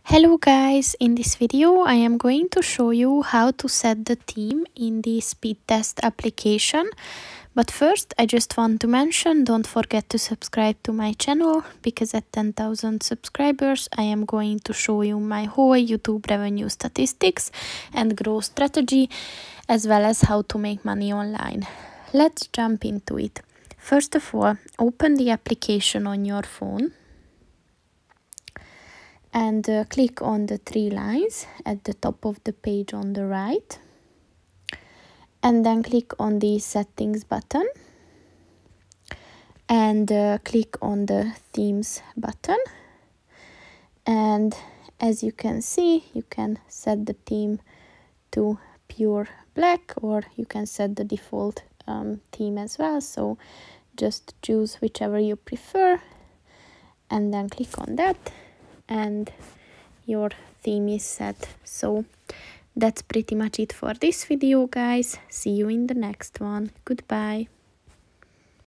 Hello guys, in this video I am going to show you how to set the theme in the Speedtest application. But first I just want to mention, don't forget to subscribe to my channel, because at 10,000 subscribers I am going to show you my whole YouTube revenue statistics and growth strategy, as well as how to make money online. Let's jump into it. First of all, open the application on your phone and click on the three lines at the top of the page on the right, and then click on the settings button and click on the themes button. And as you can see, you can set the theme to pure black, or you can set the default theme as well, so just choose whichever you prefer and then click on that and your theme is set. So that's pretty much it for this video, guys. See you in the next one. Goodbye.